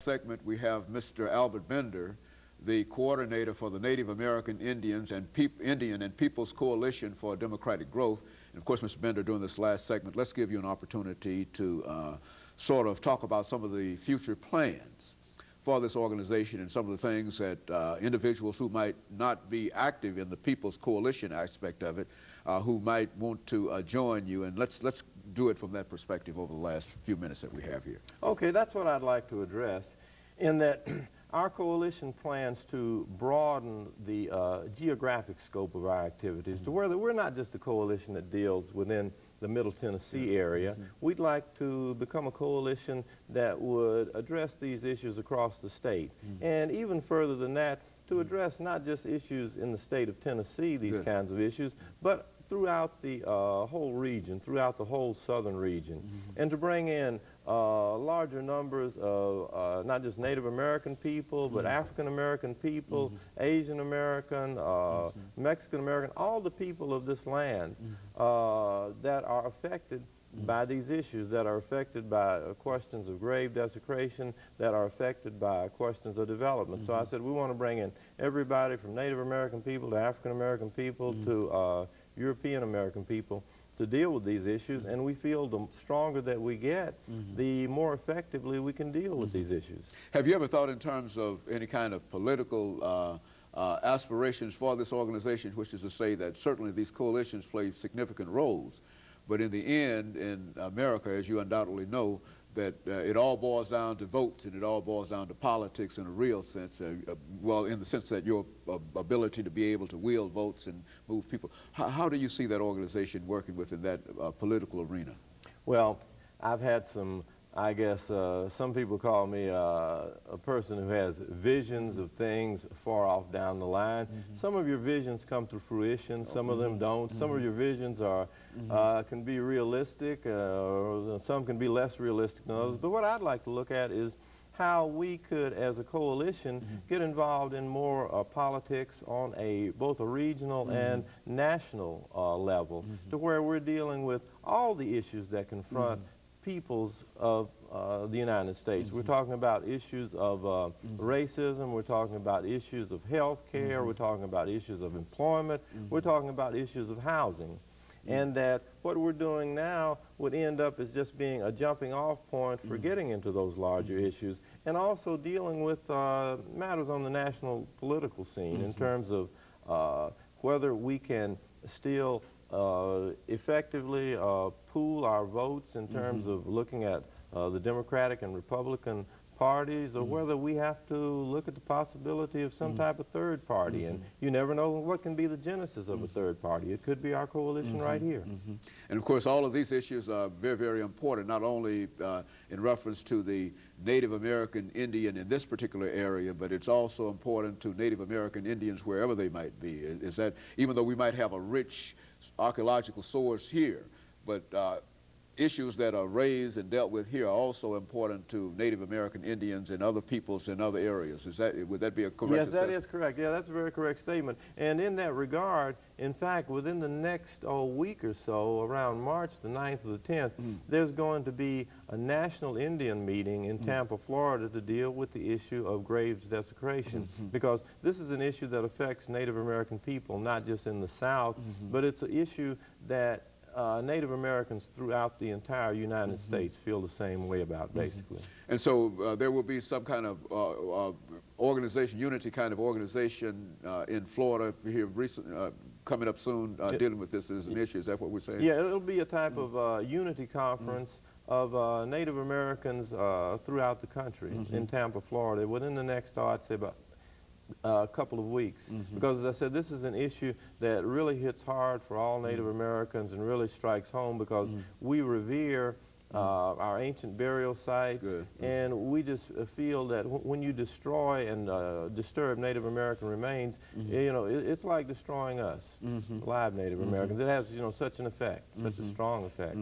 segment, we have Mr. ABender, the coordinator for the Native American Indians and Indian and Peoples Coalition for Democratic Growth. And of course, Mr. Bender, during this last segment, let's give you an opportunity to sort of talk about some of the future plans for this organization and some of the things that individuals who might not be active in the People's Coalition aspect of it, who might want to join you. And let's do it from that perspective over the last few minutes that we have here. Okay, that's what I'd like to address, in that our coalition plans to broaden the geographic scope of our activities to where we're not just a coalition that deals within the Middle Tennessee area. We'd like to become a coalition that would address these issues across the state. And even further than that, to address not just issues in the state of Tennessee, these kinds of issues, but throughout the whole region, throughout the whole southern region, and to bring in larger numbers of not just Native American people, but African American people, Asian American, Mexican American, all the people of this land that are affected by these issues, that are affected by questions of grave desecration, that are affected by questions of development. So I said we want to bring in everybody from Native American people to African American people to European American people to deal with these issues, and we feel the stronger that we get, the more effectively we can deal with these issues. Have you ever thought in terms of any kind of political aspirations for this organization, which is to say that certainly these coalitions play significant roles, but in the end, in America, as you undoubtedly know, that it all boils down to votes, and it all boils down to politics in a real sense, well, in the sense that your ability to be able to wield votes and move people. How do you see that organization working within that political arena? Well, I've had some, I guess, some people call me a person who has visions of things far off down the line. Some of your visions come to fruition, some of them don't. Some of your visions are can be realistic, or some can be less realistic than others. But what I'd like to look at is how we could, as a coalition, get involved in more politics on both a regional and national level, to where we're dealing with all the issues that confront peoples of the United States. We're talking about issues of racism, we're talking about issues of health care, we're talking about issues of employment, we're talking about issues of housing. And that what we're doing now would end up as just being a jumping off point for getting into those larger issues, and also dealing with matters on the national political scene in terms of whether we can still effectively pool our votes in terms of looking at the Democratic and Republican parties, or whether we have to look at the possibility of some type of third party. And you never know what can be the genesis of a third party. It could be our coalition right here. And of course, all of these issues are very, very important, not only in reference to the Native American Indian in this particular area, but it's also important to Native American Indians wherever they might be. Is that, even though we might have a rich archaeological source here, but issues that are raised and dealt with here are also important to Native American Indians and other peoples in other areas. Would that be a correct assessment? Yes, that is correct. Yeah, that's a very correct statement. And in that regard, in fact, within the next week or so, around March the 9th or the 10th, there's going to be a national Indian meeting in Tampa, Florida, to deal with the issue of graves desecration, because this is an issue that affects Native American people, not just in the South, but it's an issue that Native Americans throughout the entire United States feel the same way about, basically. And so there will be some kind of organization, unity kind of organization in Florida here coming up soon, dealing with this as an issue. Is that what we're saying? Yeah, it'll be a type of unity conference of Native Americans throughout the country in Tampa, Florida, within the next, I'd say, about a couple of weeks, because as I said, this is an issue that really hits hard for all Native Americans and really strikes home, because we revere our ancient burial sites, and we just feel that when you destroy and disturb Native American remains, you know, it's like destroying us, live Native Americans. It has, you know, such an effect, such a strong effect.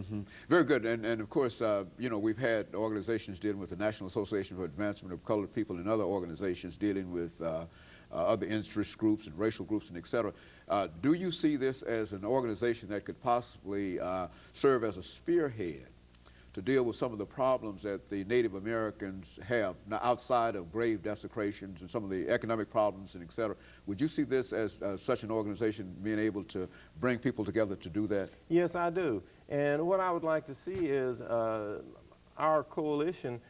Very good. And of course, you know, we've had organizations dealing with the National Association for Advancement of Colored People and other organizations dealing with other interest groups and racial groups and et cetera. Do you see this as an organization that could possibly serve as a spearhead to deal with some of the problems that the Native Americans have now outside of grave desecrations and some of the economic problems and et cetera. Would you see this as such an organization being able to bring people together to do that? Yes, I do. And what I would like to see is our coalition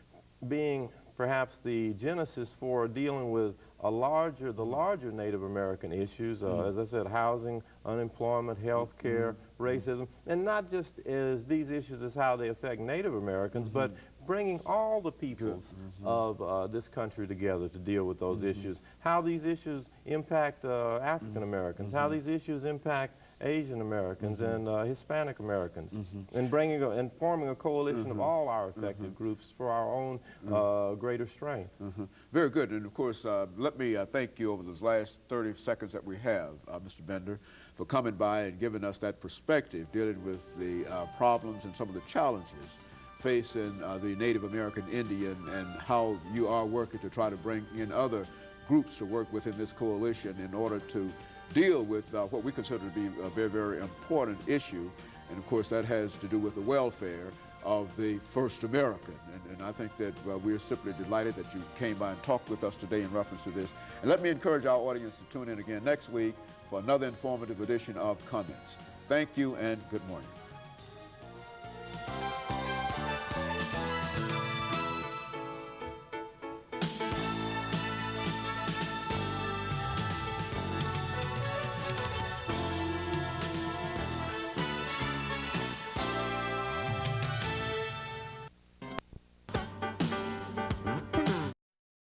being perhaps the genesis for dealing with the larger Native American issues, as I said, housing, unemployment, health care, racism, and not just as these issues as how they affect Native Americans, but bringing all the peoples of this country together to deal with those issues, how these issues impact African Americans, how these issues impact Asian Americans and Hispanic Americans, and forming a coalition of all our affected groups for our own greater strength. Very good. And of course, let me thank you over those last 30 seconds that we have, Mr. Bender, for coming by and giving us that perspective, dealing with the problems and some of the challenges facing the Native American Indian, and how you are working to try to bring in other groups to work within this coalition in order to deal with what we consider to be a very, very important issue. And of course, that has to do with the welfare of the first American. And I think that we're simply delighted that you came by and talked with us today in reference to this. And let me encourage our audience to tune in again next week for another informative edition of Comments. Thank you and good morning.